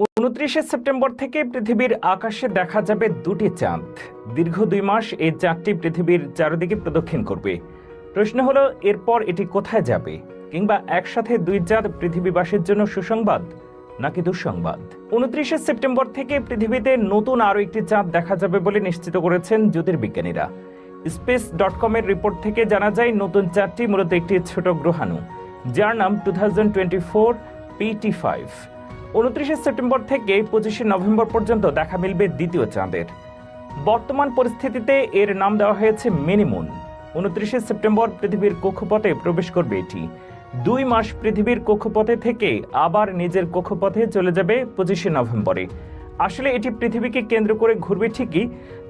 29 September থেকে পৃথিবীর আকাশে দেখা যাবে দুটি চাঁদ। দীর্ঘ 2 মাস এই চাঁদটি পৃথিবীর চারদিকে প্রদক্ষিণ করবে। প্রশ্ন হলো, এরপর এটি কোথায় যাবে? কিংবা একসাথে 2 চাঁদ পৃথিবীবাসীর জন্য সুসংবাদ নাকি দুঃসংবাদ? 29 সেপ্টেম্বর থেকে পৃথিবীতে নতুন আরও একটি চাঁদ দেখা যাবে বলে নিশ্চিত করেছেন জ্যোতির্বিজ্ঞানীরা। space.com এর রিপোর্ট থেকে জানা যায়, নতুন চাঁদটি মূলত একটি ছোট গ্রহাণু, যার নাম 2024 PT5। 29 সেপ্টেম্বর থেকে 25 নভেম্বর পর্যন্ত দেখা মিলবে দ্বিতীয় চাঁদের। বর্তমান পরিস্থিতিতে এর নাম দেওয়া হয়েছে মিনিমুন। 29 সেপ্টেম্বর পৃথিবীর কক্ষপথে প্রবেশ করবে এটি। 2 মাস পৃথিবীর কক্ষপথে থেকে আবার নিজের কক্ষপথে চলে যাবে 25 নভেম্বরে। আসলে এটি পৃথিবীকে কেন্দ্র করে ঘুরবে ঠিকই,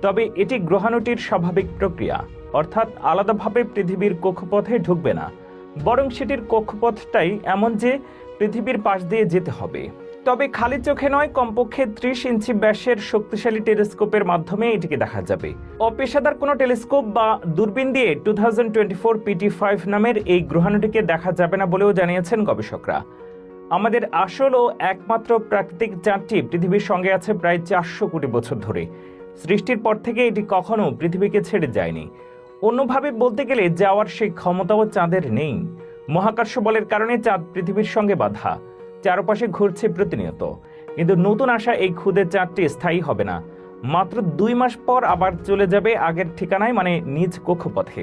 তবে এটি গ্রহাণুটির স্বাভাবিক প্রক্রিয়া, অর্থাৎ আলাদাভাবে পৃথিবীর কক্ষপথে ঢুকবে না, বরং সেটির কক্ষপথটাই এমন যে পৃথিবীর পাশ দিয়ে যেতে হবে। তবে খালি চোখে নয়, কমপক্ষে 30 ইঞ্চি ব্যাসের শক্তিশালী টেলিস্কোপের মাধ্যমে এটিকে দেখা যাবে। অপেশাদার কোনো টেলিস্কোপ বা দূরবীন দিয়ে 2024 PT5 নামের এই গ্রহাণুটিকে দেখা যাবে না বলেও জানিয়েছেন গবেষকরা। আমাদের আসল ও একমাত্র প্রাকৃতিক চাঁদটি পৃথিবীর সঙ্গে আছে প্রায় 400 কোটি বছর ধরে। সৃষ্টির পর থেকে এটি কখনো পৃথিবীকে ছেড়ে যায়নি। অন্যভাবে বলতে গেলে যাওয়ার সেই ক্ষমতাও চাঁদের নেই। মহাকর্ষ বলের কারণে চাঁদ পৃথিবীর সঙ্গে বাঁধা, চারপাশে ঘুরছে প্রতিনিয়ত। কিন্তু নতুন আসা এই ক্ষুদে চাঁদটি স্থায়ী হবে না। মাত্র 2 মাস পর আবার চলে যাবে আগের ঠিকানায়, মানে নিজ কক্ষপথে।